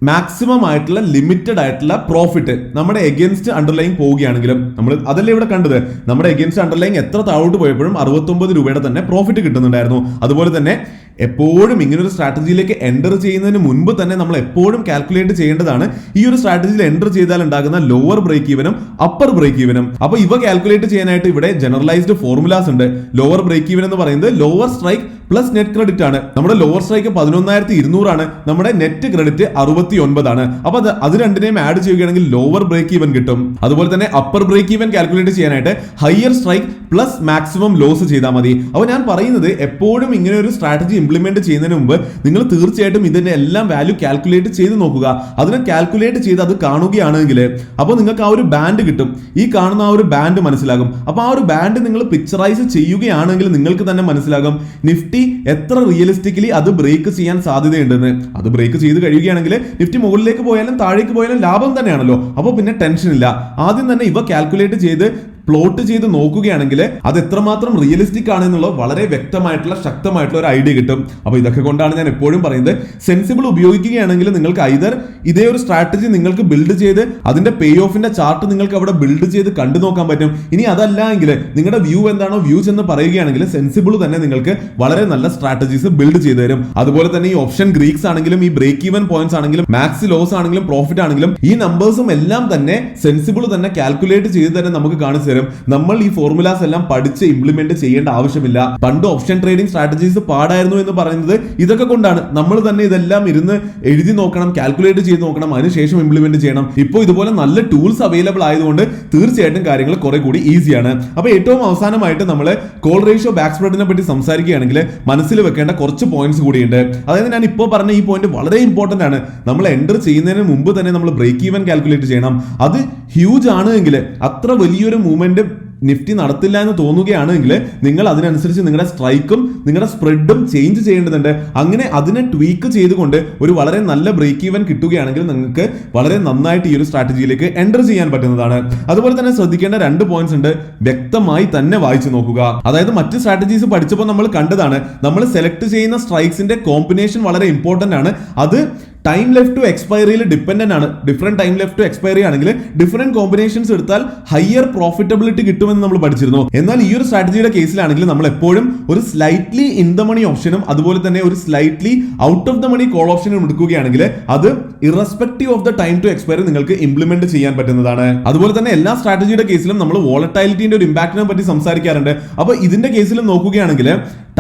മാക്സിമം ആയിട്ടുള്ള ലിമിറ്റഡ് ആയിട്ടുള്ള പ്രോഫിറ്റ്. നമ്മുടെ എഗൻസ്റ്റ് അണ്ടർലൈൻ പോവുകയാണെങ്കിലും നമ്മൾ അതല്ലേ ഇവിടെ കണ്ടത്, നമ്മുടെ എഗൻസ്റ്റ് അണ്ടർലൈൻ എത്ര താഴോട്ട് പോയപ്പോഴും 69 രൂപയുടെ തന്നെ പ്രോഫിറ്റ് കിട്ടുന്നുണ്ടായിരുന്നു. അതുപോലെ തന്നെ എപ്പോഴും ഇങ്ങനൊരു സ്ട്രാറ്റജിയിലേക്ക് എൻ്റർ ചെയ്യുന്നതിന് മുൻപ് തന്നെ നമ്മൾ എപ്പോഴും കാൽക്കുലേറ്റ് ചെയ്യേണ്ടതാണ് ഈ ഒരു സ്ട്രാറ്റജിയിൽ എൻ്റർ ചെയ്താൽ ഉണ്ടാകുന്ന ലോവർ ബ്രേക്ക് ഈവനും അപ്പർ ബ്രേക്ക് ഈവനും. അപ്പോൾ ഇവ കാൽക്കുലേറ്റ് ചെയ്യാനായിട്ട് ഇവിടെ ജനറലൈസ്ഡ് ഫോർമുലാസ് ഉണ്ട്. ലോവർ ബ്രേക്ക് ഈവൻ എന്ന് പറയുന്നത് lower strike plus net credit ആണ്. നമ്മുടെ ലോവർ സ്ട്രൈക്ക് 11,200 ആണ്, നമ്മുടെ നെറ്റ് ക്രെഡിറ്റ് 69 ആണ്. അപ്പൊ അത് രണ്ടിനെയും ആഡ് ചെയ്യുകയാണെങ്കിൽ ലോവർ ബ്രേക്ക് ഈവൻ കിട്ടും. അതുപോലെ തന്നെ അപ്പർ ബ്രേക്ക് ഈവൻ കാൽക്കുലേറ്റ് ചെയ്യാനായിട്ട് higher strike plus maximum loss ചെയ്താൽ മതി. അപ്പോൾ ഞാൻ പറയുന്നത് എപ്പോഴും ഇങ്ങനെ ഒരു സ്ട്രാറ്റജി ഇംപ്ലിമെന്റ് ചെയ്യുന്നതിന് മുമ്പ് നിങ്ങൾ തീർച്ചയായിട്ടും ഇതിന്റെ എല്ലാം വാല്യൂ കാൽക്കുലേറ്റ് ചെയ്ത് നോക്കുക. അതിനെ കാൽക്കുലേറ്റ് ചെയ്ത് അത് കാണുകയാണെങ്കിൽ അപ്പോൾ നിങ്ങൾക്ക് ആ ഒരു ബാൻഡ് കിട്ടും. ഈ കാണുന്ന ആ ഒരു ബാൻഡ് മനസ്സിലാകും. അപ്പോൾ ആ ഒരു ബാൻഡ് നിങ്ങൾ പിക്ചറൈസ് ചെയ്യുകയാണെങ്കിൽ നിങ്ങൾക്ക് തന്നെ മനസ്സിലാകും നിഫ്റ്റി എത്ര റിയലിസ്റ്റിക്കലി അത് ബ്രേക്ക് ചെയ്യാൻ സാധ്യതയുണ്ടെന്ന്. അത് ബ്രേക്ക് ചെയ്ത് കഴിയുകയാണെങ്കിൽ നിഫ്റ്റി മുകളിലേക്ക് പോയാലും താഴേക്ക് പോയാലും ലാഭം തന്നെയാണല്ലോ. അപ്പോൾ പിന്നെ ടെൻഷൻ ഇല്ല. ആദ്യം തന്നെ ഇവ കാൽക്കുലേറ്റ് ചെയ്ത് പ്ലോട്ട് ചെയ്ത് നോക്കുകയാണെങ്കിൽ അത് എത്രമാത്രം റിയലിസ്റ്റിക് ആണെന്നുള്ള വളരെ വ്യക്തമായിട്ടുള്ള ശക്തമായിട്ടുള്ള ഒരു ഐഡിയ കിട്ടും. അപ്പോൾ ഇതൊക്കെ കൊണ്ടാണ് ഞാൻ എപ്പോഴും പറയുന്നത് സെൻസിബിൾ ഉപയോഗിക്കുകയാണെങ്കിൽ നിങ്ങൾക്ക് ഐദർ ഇതേ ഒരു സ്ട്രാറ്റജി നിങ്ങൾക്ക് ബിൽഡ് ചെയ്ത് അതിന്റെ പേ ഓഫിന്റെ ചാർട്ട് നിങ്ങൾക്ക് അവിടെ ബിൽഡ് ചെയ്ത് കണ്ടു നോക്കാൻ പറ്റും. ഇനി അതല്ല എങ്കിൽ നിങ്ങളുടെ വ്യൂ എന്താണോ വ്യൂസ് എന്ന് പറയുകയാണെങ്കിൽ സെൻസിബിൾ തന്നെ നിങ്ങൾക്ക് വളരെ നല്ല സ്ട്രാറ്റജീസ് ബിൽഡ് ചെയ്തു തരും. അതുപോലെ തന്നെ ഈ ഓപ്ഷൻ ഗ്രീക്സ് ആണെങ്കിലും ഈ ബ്രേക്ക് ഈവൻ പോയിന്റ്സ് ആണെങ്കിലും മാക്സ് ലോസ് ആണെങ്കിലും പ്രോഫിറ്റ് ആണെങ്കിലും ഈ നമ്പേഴ്സും എല്ലാം തന്നെ സെൻസിബിൾ തന്നെ കാൽക്കുലേറ്റ് ചെയ്ത് തന്നെ നമുക്ക് കാണിച്ചു തരും. നമ്മൾ ഈ ഫോർമുലാസ് എല്ലാം പഠിച്ച് ഇംപ്ലിമെന്റ് ചെയ്യേണ്ട ആവശ്യമില്ല. പണ്ട് ഓപ്ഷൻ ട്രേഡിംഗ് സ്ട്രാറ്റജീസ് പാടായിരുന്നു എന്ന് പറയുന്നത് ഇതൊക്കെ കൊണ്ടാണ്. നമ്മൾ തന്നെ ഇതെല്ലാം ഇരുന്ന് എഴുതി നോക്കണം, കാൽക്കുലേറ്റ് ചെയ്ത് നോക്കണം, അതിനുശേഷം ഇംപ്ലിമെന്റ് ചെയ്യണം. ഇപ്പോൾ ഇതുപോലെ നല്ല ടൂൾസ് അവൈലബിൾ ആയതുകൊണ്ട് തീർച്ചയായിട്ടും കാര്യങ്ങൾ കുറെ കൂടി ഈസിയാണ്. അപ്പോൾ ഏറ്റവും അവസാനമായിട്ട് നമ്മൾ കോൾ റേഷ്യോ ബാക്ക് സ്പ്രെഡിനെ പറ്റി സംസാരിക്കുകയാണെങ്കിൽ മനസ്സിൽ വെക്കേണ്ട കുറച്ച് പോയിന്റ്സ് കൂടിയുണ്ട്. അതായത് ഞാൻ ഇപ്പോൾ പറഞ്ഞ ഈ പോയിന്റ് വളരെ ഇമ്പോർട്ടന്റ് ആണ്. നമ്മൾ എൻ്റർ ചെയ്യുന്നതിന് മുമ്പ് തന്നെ നമ്മൾ ബ്രേക്ക് ഈവൻ കാൽക്കുലേറ്റ് ചെയ്യണം. അത് ഹ്യൂജ് ആണ് എങ്കിൽ, അത്ര വലിയൊരു മൂവ്മെന്റ് നിഫ്റ്റി നടത്തില്ല എന്ന് തോന്നുകയാണെങ്കിൽ നിങ്ങൾ അതിനനുസരിച്ച് നിങ്ങളുടെ സ്ട്രൈക്കും നിങ്ങളുടെ സ്പ്രെഡും ചേഞ്ച് ചെയ്യേണ്ടതുണ്ട്. അങ്ങനെ അതിനെ ട്വീക്ക് ചെയ്തുകൊണ്ട് ഒരു വളരെ നല്ല ബ്രേക്ക് ഈവൻ കിട്ടുകയാണെങ്കിൽ നിങ്ങൾക്ക് വളരെ നന്നായിട്ട് ഈ ഒരു സ്ട്രാറ്റജിയിലേക്ക് എൻ്റർ ചെയ്യാൻ പറ്റുന്നതാണ്. അതുപോലെ തന്നെ ശ്രദ്ധിക്കേണ്ട 2 പോയിന്റ്സ് ഉണ്ട്, വ്യക്തമായി തന്നെ വായിച്ചു നോക്കുക. അതായത് മറ്റ് സ്ട്രാറ്റജീസ് പഠിച്ചപ്പോൾ നമ്മൾ കണ്ടതാണ്, നമ്മൾ സെലക്ട് ചെയ്യുന്ന സ്ട്രൈക്സിന്റെ കോമ്പിനേഷൻ വളരെ ഇമ്പോർട്ടന്റ് ആണ്. അത് ടൈം ലെഫ്റ്റ് ടു എക്സ്പയറിയിൽ ഡിപ്പെൻഡന്റ് ആണ്. Different time left to expiry ആണെങ്കിൽ ഡിഫറെന്റ് കോമ്പിനേഷൻസ് എടുത്താൽ ഹയർ പ്രോഫിറ്റബിലിറ്റി കിട്ടുമെന്ന് നമ്മൾ പഠിച്ചിരുന്നു. എന്നാൽ ഈ ഒരു സ്ട്രാറ്റജിയുടെ കേസിലാണെങ്കിൽ നമ്മൾ എപ്പോഴും ഒരു സ്ലൈറ്റ്ലി ഇൻ ദ മണി ഓപ്ഷനും അതുപോലെ തന്നെ ഒരു slightly out of the money call ഓപ്ഷനും എടുക്കുകയാണെങ്കിൽ അത് irrespective of the time to expiry നിങ്ങൾക്ക് ഇംപ്ലിമെന്റ് ചെയ്യാൻ പറ്റുന്നതാണ്. അതുപോലെ തന്നെ എല്ലാ സ്ട്രാറ്റജിയുടെ കേസിലും നമ്മൾ വോളറ്റൈലിറ്റിന്റെ ഒരു ഇമ്പാക്റ്റിനെ പറ്റി സംസാരിക്കാറുണ്ട്. അപ്പൊ ഇതിന്റെ കേസിലും നോക്കുകയാണെങ്കിൽ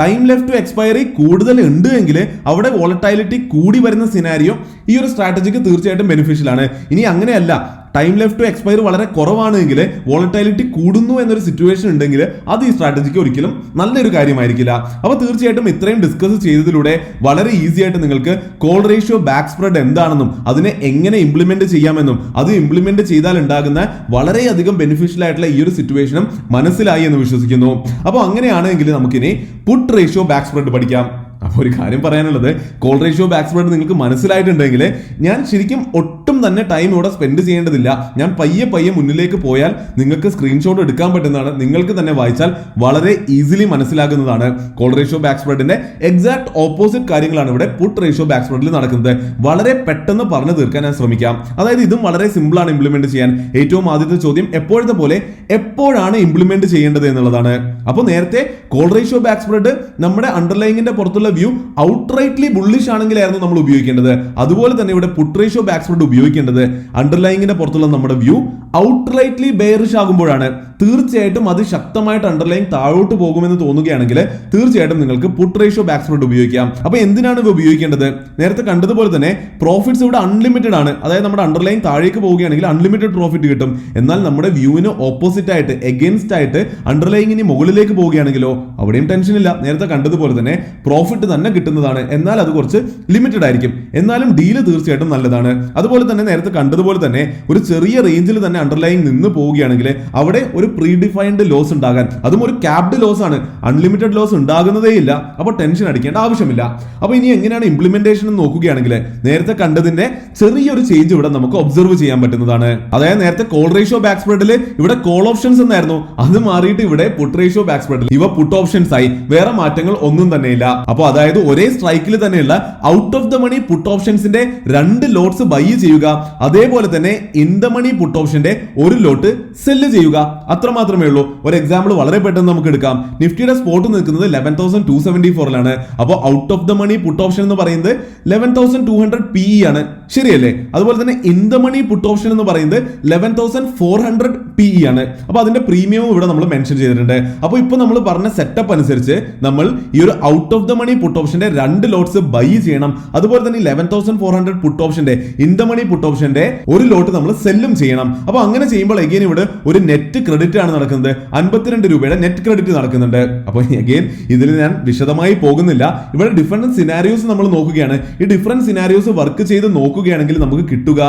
ടൈം ലെഫ്റ്റ് ടു എക്സ്പയറി കൂടുതൽ ഉണ്ട് എങ്കിൽ അവിടെ വോളറ്റൈലിറ്റി കൂടി വരുന്ന സിനാരിയോ ഈ ഒരു സ്ട്രാറ്റജിക്ക് തീർച്ചയായിട്ടും ബെനിഫിഷ്യൽ ആണ്. ഇനി അങ്ങനെയല്ല, ടൈം ലെഫ്റ്റ് ടു എക്സ്പയർ വളരെ കുറവാണെങ്കിൽ വോളറ്റൈലിറ്റി കൂടുന്നു എന്നൊരു സിറ്റുവേഷൻ ഉണ്ടെങ്കിൽ അത് ഈ സ്ട്രാറ്റജിക്ക് ഒരിക്കലും നല്ലൊരു കാര്യമായിരിക്കില്ല. അപ്പോൾ തീർച്ചയായിട്ടും ഇത്രയും ഡിസ്കസ് ചെയ്തതിലൂടെ വളരെ ഈസി ആയിട്ട് നിങ്ങൾക്ക് കോൾ റേഷ്യോ ബാക്ക് സ്പ്രെഡ് എന്താണെന്നും അതിനെ എങ്ങനെ ഇംപ്ലിമെന്റ് ചെയ്യാമെന്നും അത് ഇംപ്ലിമെന്റ് ചെയ്താൽ ഉണ്ടാകുന്ന വളരെയധികം ബെനിഫിഷ്യൽ ആയിട്ടുള്ള ഈ ഒരു സിറ്റുവേഷനും മനസ്സിലായി എന്ന് വിശ്വസിക്കുന്നു. അപ്പോൾ അങ്ങനെയാണെങ്കിൽ നമുക്കിനി പുട്ട് റേഷ്യോ ബാക്ക് സ്പ്രെഡ് പഠിക്കാം. അപ്പോൾ ഒരു കാര്യം പറയാനുള്ളത്, കോൾ റേഷ്യോ ബാക്ക് സ്പ്രെഡ് നിങ്ങൾക്ക് മനസ്സിലായിട്ടുണ്ടെങ്കിൽ ഞാൻ ശരിക്കും ഒട്ടും തന്നെ ടൈം ഇവിടെ സ്പെൻഡ് ചെയ്യേണ്ടതില്ല. ഞാൻ പയ്യെ മുന്നിലേക്ക് പോയാൽ നിങ്ങൾക്ക് സ്ക്രീൻഷോട്ട് എടുക്കാൻ പറ്റുന്നതാണ്. നിങ്ങൾക്ക് തന്നെ വായിച്ചാൽ വളരെ ഈസിലി മനസ്സിലാകുന്നതാണ്. കോൾ റേഷ്യോ ബാക്ക് സ്പ്രെഡിന്റെ എക്സാക്ട് ഓപ്പോസിറ്റ് കാര്യങ്ങളാണ് ഇവിടെ പുട്ട് റേഷ്യോ ബാക്ക് സ്പ്രെഡിൽ നടക്കുന്നത്. വളരെ പെട്ടെന്ന് പറഞ്ഞു തീർക്കാൻ ഞാൻ ശ്രമിക്കാം. അതായത് ഇതും വളരെ സിമ്പിൾ ആണ് ഇംപ്ലിമെന്റ് ചെയ്യാൻ. ഏറ്റവും ആദ്യത്തെ ചോദ്യം എപ്പോഴത്തെ പോലെ എപ്പോഴാണ് ഇംപ്ലിമെന്റ് ചെയ്യേണ്ടത് എന്നുള്ളതാണ്. അപ്പോൾ നേരത്തെ കോൾ റേഷ്യോ ബാക്ക് സ്പ്രെഡ് നമ്മുടെ അണ്ടർലൈനിന്റെ പുറത്തുള്ള വ്യൂ ഔട്ട്റൈറ്റ്ലി ബുള്ളിഷ് ആണെങ്കിലായിരുന്നു നമ്മൾ ഉപയോഗിക്കേണ്ടത്. അതുപോലെ തന്നെ ഇവിടെ പുട്ട് റേഷ്യോ ബാക്ക് സ്പ്രെഡ് ഉപയോഗിക്കേണ്ടത് അണ്ടർലൈനിന്റെ പുറത്തുള്ള നമ്മുടെ വ്യൂ ഔട്ട്റൈറ്റ്ലി ബെയറിഷ് ആകുമ്പോഴാണ്. തീർച്ചയായിട്ടും അത് ശക്തമായിട്ട് അണ്ടർലൈൻ താഴോട്ട് പോകുമെന്ന് തോന്നുകയാണെങ്കിൽ തീർച്ചയായിട്ടും നിങ്ങൾക്ക് പുട്ട് റേഷ്യോ ബാക്ക് സ്പ്രെഡ് ഉപയോഗിക്കാം. അപ്പൊ എന്തിനാണ് ഇത് ഉപയോഗിക്കേണ്ടത്? നേരത്തെ കണ്ടതുപോലെ തന്നെ പ്രോഫിറ്റ്സ് ഇവിടെ അൺലിമിറ്റഡ് ആണ്. അതായത് നമ്മുടെ അണ്ടർലൈൻ താഴേക്ക് പോവുകയാണെങ്കിൽ അൺലിമിറ്റഡ് പ്രോഫിറ്റ് കിട്ടും. എന്നാൽ നമ്മുടെ വ്യൂവിന് ഓപ്പോസിറ്റ് ആയിട്ട് എഗെയിൻസ്റ്റ് ആയിട്ട് അണ്ടർലൈനിന് മുകളിലേക്ക് പോവുകയാണെങ്കിലോ അവിടെയും ടെൻഷൻ ഇല്ല. നേരത്തെ കണ്ടതുപോലെ തന്നെ പ്രോഫിറ്റ് തന്നെ കിട്ടുന്നതാണ്. എന്നാൽ അത് കുറച്ച് ലിമിറ്റഡ് ആയിരിക്കും. എന്നാലും ഡീല് തീർച്ചയായിട്ടും നല്ലതാണ്. അതുപോലെ തന്നെ നേരത്തെ കണ്ടതുപോലെ തന്നെ ഒരു ചെറിയ റേഞ്ചിൽ തന്നെ അണ്ടർലൈൻ നിന്ന് പോവുകയാണെങ്കിൽ അവിടെ ഒരു പ്രീ ഡിഫൈൻഡ് ലോസ് ഉണ്ടാകാൻ, അതും ഒരു ക്യാപ്ഡ് ലോസ് ആണ്, അൺലിമിറ്റഡ് ലോസ് ഉണ്ടാകുന്നതേ ഇല്ല. അപ്പോൾ ടെൻഷൻ അടിക്കേണ്ട ആവശ്യമില്ല. അപ്പോൾ ഇനി എങ്ങനെയാണ് ഇംപ്ലിമെന്റേഷൻ എന്ന് നോക്കുകയാണെങ്കിൽ നേരത്തെ കണ്ടതിന്റെ ചെറിയൊരു ചേഞ്ച് ഇവിടെ നമുക്ക് ഒബ്സർവ് ചെയ്യാൻ പറ്റുന്നതാണ്. അതായത് നേരത്തെ കോൾ റേഷ്യോ ബാക്ക് സ്പ്രെഡിൽ ഇവിടെ കോൾ ഓപ്ഷൻസ് എന്നായിരുന്നു, അത് മാറിയിട്ട് ഇവിടെ പുട്ട് റേഷ്യോ ബാക്ക് സ്പ്രെഡിൽ ഇവ പുട്ട് ഓപ്ഷൻസ് ആയി. വേറെ മാറ്റങ്ങൾ ഒന്നും തന്നെ ഇല്ല. അപ്പോൾ അതായത് ഒരേ സ്ട്രൈക്കിൽ തന്നെയുള്ള out of the money put ഓപ്ഷൻസിന്റെ 2 ലോട്ട്സ് ബൈ ചെയ്യുക, അതേപോലെ തന്നെ ഇൻ ദ മണി പുട്ട് ഓപ്ഷന്റെ 1 ലോട്ട് സെല്ല് ചെയ്യുക. അത്ര മാത്രമേ ഉള്ളൂ. ഒരു എക്സാമ്പിൾ വളരെ പെട്ടെന്ന് നമുക്ക് എടുക്കാം. നിഫ്റ്റിയുടെ സ്പോട്ട് നിൽക്കുന്നത് 11,274 അപ്പോൾ out of the money put option എന്ന് പറയുന്നത് 11,200 PE ആണ്, ശരിയല്ലേ? അതുപോലെ തന്നെ in the money put option എന്ന് പറയുന്നത് 11,400 PE ആണ്. അപ്പോൾ അതിന്റെ പ്രീമിയവും ഇവിടെ നമ്മൾ മെൻഷൻ ചെയ്തിട്ടുണ്ട്. അപ്പോൾ ഇപ്പോൾ നമ്മൾ പറഞ്ഞ സെറ്റപ്പ് അനുസരിച്ച് നമ്മൾ ഈ ഒരു out of the money put ഓപ്ഷന്റെ 2 ലോട്ട്സ് ബൈ ചെയ്യണം. അതുപോലെ തന്നെ 11,400 പുട്ട് ഓപ്ഷന്റെ ഇൻ ദ മണി പുട്ട് ഓപ്ഷന്റെ 1 ലോട്ട് നമ്മൾ സെല്ലും ചെയ്യണം. അപ്പോൾ അങ്ങനെ ചെയ്യുമ്പോൾ അഗൈൻ ഇവിടെ ഒരു നെറ്റ് ക്രെഡിറ്റ് ആണ് നടക്കുന്നത്. 52 രൂപയുടെ നെറ്റ് ക്രെഡിറ്റ് നടക്കുന്നുണ്ട്. അപ്പോൾ അഗൈൻ ഇതിൽ ഞാൻ വിശദമായി പോകുന്നില്ല. ഇവിടെ ഡിഫറെന്റ് സിനാരിയോസ് നമ്മൾ നോക്കുകയാണ്. ഈ ഡിഫറെന്റ് സിനാരിയോസ് വർക്ക് ചെയ്ത് നോക്കുകയാണെങ്കിൽ നമുക്ക് കിട്ടുക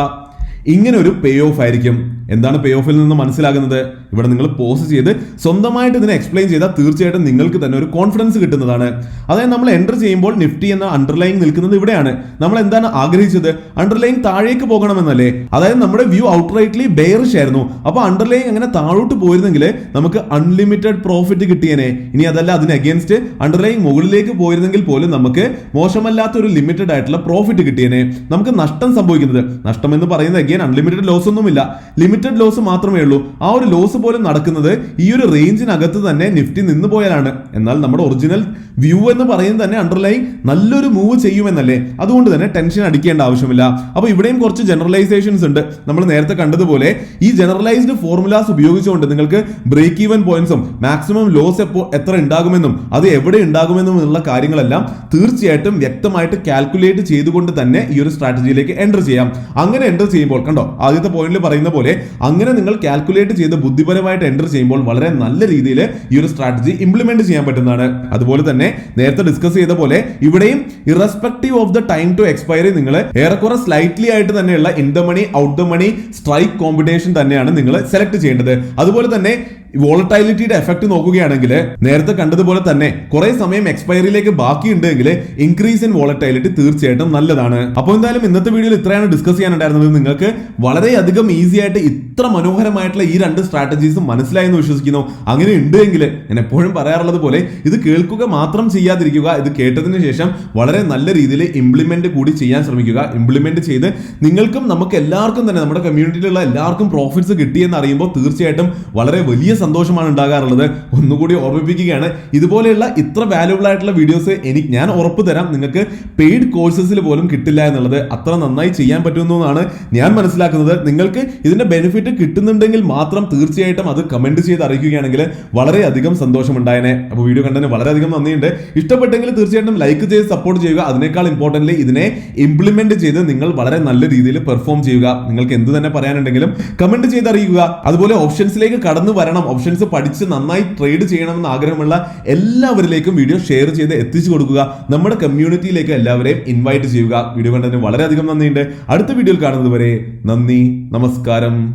ഇങ്ങനെ ഒരു പേ ഓഫ് ആയിരിക്കും. എന്താണ് പേ ഓഫിൽ നിന്ന് മനസ്സിലാകുന്നത്? ഇവിടെ നിങ്ങൾ പോസ് ചെയ്ത് സ്വന്തമായിട്ട് ഇതിനെ എക്സ്പ്ലെയിൻ ചെയ്താൽ തീർച്ചയായിട്ടും നിങ്ങൾക്ക് തന്നെ ഒരു കോൺഫിഡൻസ് കിട്ടുന്നതാണ്. അതായത് നമ്മൾ എൻ്റർ ചെയ്യുമ്പോൾ നിഫ്റ്റി എന്ന അണ്ടർലൈൻ നിൽക്കുന്നത് ഇവിടെയാണ്. നമ്മൾ എന്താണ് ആഗ്രഹിച്ചത്? അണ്ടർലൈൻ താഴേക്ക് പോകണമെന്നല്ലേ? അതായത് നമ്മുടെ വ്യൂ ഔട്ട്റൈറ്റ്ലി ബെയറിഷ് ആയിരുന്നു. അപ്പോൾ അണ്ടർലൈൻ അങ്ങനെ താഴോട്ട് പോയിരുന്നെങ്കിൽ നമുക്ക് അൺലിമിറ്റഡ് പ്രോഫിറ്റ് കിട്ടിയേനെ. ഇനി അതല്ല, അതിന് അഗേൻസ്റ്റ് അണ്ടർലൈൻ മുകളിലേക്ക് പോയിരുന്നെങ്കിൽ പോലും നമുക്ക് മോശമല്ലാത്ത ഒരു ലിമിറ്റഡ് ആയിട്ടുള്ള പ്രോഫിറ്റ് കിട്ടിയേനെ. നമുക്ക് നഷ്ടം സംഭവിക്കുന്നത്, നഷ്ടം എന്ന് പറയുന്നത് അഗൈൻ അൺലിമിറ്റഡ് ലോസ് ഒന്നുമില്ല, ലിമിറ്റഡ് ലോസ് മാത്രമേ ഉള്ളൂ. ആ ഒരു ലോസ് പോലും നടക്കുന്നത് ഈ ഒരു റേഞ്ചിനകത്ത് തന്നെ നിഫ്റ്റി നിന്ന് പോയാലാണ്. എന്നാൽ നമ്മുടെ ഒറിജിനൽ വ്യൂ എന്ന് പറയുന്നത് തന്നെ അണ്ടർലൈൻ നല്ലൊരു മൂവ് ചെയ്യുമെന്നല്ലേ? അതുകൊണ്ട് തന്നെ ടെൻഷൻ അടിക്കേണ്ട ആവശ്യമില്ല. അപ്പോൾ ഇവിടെയും കുറച്ച് ജനറലൈസേഷൻസ് ഉണ്ട്. നമ്മൾ നേരത്തെ കണ്ടതുപോലെ ഈ ജനറലൈസ്ഡ് ഫോർമുലാസ് ഉപയോഗിച്ചുകൊണ്ട് നിങ്ങൾക്ക് ബ്രേക്ക് ഈവൻ പോയിന്റ്സും മാക്സിമം ലോസ് എത്ര ഉണ്ടാകുമെന്നും അത് എവിടെ ഉണ്ടാകുമെന്നും എന്നുള്ള കാര്യങ്ങളെല്ലാം തീർച്ചയായിട്ടും വ്യക്തമായിട്ട് കാൽക്കുലേറ്റ് ചെയ്തുകൊണ്ട് തന്നെ ഈ ഒരു സ്ട്രാറ്റജിയിലേക്ക് എൻ്റർ ചെയ്യാം. അങ്ങനെ എൻ്റർ ചെയ്യുമ്പോൾ കണ്ടോ ആദ്യത്തെ പോയിന്റിൽ പറയുന്ന പോലെ അങ്ങനെ നിങ്ങൾ കാൽക്കുലേറ്റ് ചെയ്ത് ബുദ്ധിപരമായിട്ട് എൻ്റർ ചെയ്യുമ്പോൾ വളരെ നല്ല രീതിയിൽ ഈ ഒരു സ്ട്രാറ്റജി ഇംപ്ലിമെന്റ് ചെയ്യാൻ പറ്റുന്നതാണ്. അതുപോലെ തന്നെ നേരത്തെ ഡിസ്കസ് ചെയ്ത പോലെ ഇവിടെയും irrespective of the time to expiry നിങ്ങൾ ഏറെക്കുറെ സ്ലൈറ്റ്ലി ആയിട്ട് തന്നെയുള്ള in the money out the money strike combination തന്നെയാണ് നിങ്ങൾ സെലക്ട് ചെയ്യേണ്ടത്. അതുപോലെ തന്നെ വോളറ്റൈലിറ്റിയുടെ എഫക്ട് നോക്കുകയാണെങ്കിൽ നേരത്തെ കണ്ടതുപോലെ തന്നെ കുറെ സമയം എക്സ്പയറിയിലേക്ക് ബാക്കിയുണ്ടെങ്കിൽ ഇൻക്രീസ് ഇൻ വോളറ്റൈലിറ്റി തീർച്ചയായിട്ടും നല്ലതാണ്. അപ്പോൾ എന്തായാലും ഇന്നത്തെ വീഡിയോയിൽ ഇത്രയാണ് ഡിസ്കസ് ചെയ്യാനുണ്ടായിരുന്നത്. നിങ്ങൾക്ക് വളരെയധികം ഈസി ആയിട്ട് ഇത്ര മനോഹരമായിട്ടുള്ള ഈ രണ്ട് സ്ട്രാറ്റജീസും മനസ്സിലായി എന്ന് വിശ്വസിക്കുന്നു. അങ്ങനെ ഉണ്ടെങ്കിൽ ഞാൻ എപ്പോഴും പറയാറുള്ളത് പോലെ ഇത് കേൾക്കുക മാത്രം ചെയ്യാതിരിക്കുക, ഇത് കേട്ടതിന് ശേഷം വളരെ നല്ല രീതിയിൽ ഇംപ്ലിമെന്റ് കൂടി ചെയ്യാൻ ശ്രമിക്കുക. ഇംപ്ലിമെന്റ് ചെയ്ത് നിങ്ങൾക്കും നമുക്ക് എല്ലാവർക്കും തന്നെ നമ്മുടെ കമ്മ്യൂണിറ്റിയിലുള്ള എല്ലാവർക്കും പ്രോഫിറ്റ്സ് കിട്ടിയെന്ന് അറിയുമ്പോൾ തീർച്ചയായിട്ടും വളരെ വലിയ സന്തോഷമാണ് ഉണ്ടാകാറുള്ളത്. ഒന്നുകൂടി ഓർമ്മിപ്പിക്കുകയാണ്, ഇതുപോലെയുള്ള ഇത്ര വാല്യുബിൾ ആയിട്ടുള്ള വീഡിയോസ് ഞാൻ ഉറപ്പ് തരാം നിങ്ങൾക്ക് പെയ്ഡ് കോഴ്സസിൽ പോലും കിട്ടില്ല എന്നുള്ളത്. അത്ര നന്നായി ചെയ്യാൻ പറ്റുമെന്നാണ് ഞാൻ മനസ്സിലാക്കുന്നത്. നിങ്ങൾക്ക് ഇതിന്റെ ബെനിഫിറ്റ് കിട്ടുന്നുണ്ടെങ്കിൽ മാത്രം തീർച്ചയായിട്ടും അത് കമന്റ് ചെയ്ത് അറിയിക്കുകയാണെങ്കിൽ വളരെയധികം സന്തോഷമുണ്ടായേനെ. അപ്പോൾ വീഡിയോ കണ്ടതിന് വളരെയധികം നന്ദിയുണ്ട്. ഇഷ്ടപ്പെട്ടെങ്കിൽ തീർച്ചയായിട്ടും ലൈക്ക് ചെയ്ത് സപ്പോർട്ട് ചെയ്യുക. അതിനേക്കാൾ ഇമ്പോർട്ടൻ്റ് ഇതിനെ ഇംപ്ലിമെന്റ് ചെയ്ത് നിങ്ങൾ വളരെ നല്ല രീതിയിൽ പെർഫോം ചെയ്യുക. നിങ്ങൾക്ക് എന്ത് തന്നെ പറയാനുണ്ടെങ്കിലും കമന്റ് ചെയ്ത് അറിയിക്കുക. അതുപോലെ ഓപ്ഷൻസിലേക്ക് കടന്നു വരണം, ഓപ്ഷൻസ് പഠിച്ച് നന്നായി ട്രേഡ് ചെയ്യണമെന്ന് ആഗ്രഹമുള്ള എല്ലാവരിലേക്കും വീഡിയോ ഷെയർ ചെയ്ത് എത്തിച്ചു കൊടുക്കുക. നമ്മുടെ കമ്മ്യൂണിറ്റിയിലേക്ക് എല്ലാവരെയും ഇൻവൈറ്റ് ചെയ്യുക. വീഡിയോ കണ്ടതിന് വളരെയധികം നന്ദിയുണ്ട്. അടുത്ത വീഡിയോയിൽ കാണുന്നത് വരെ നന്ദി, നമസ്കാരം.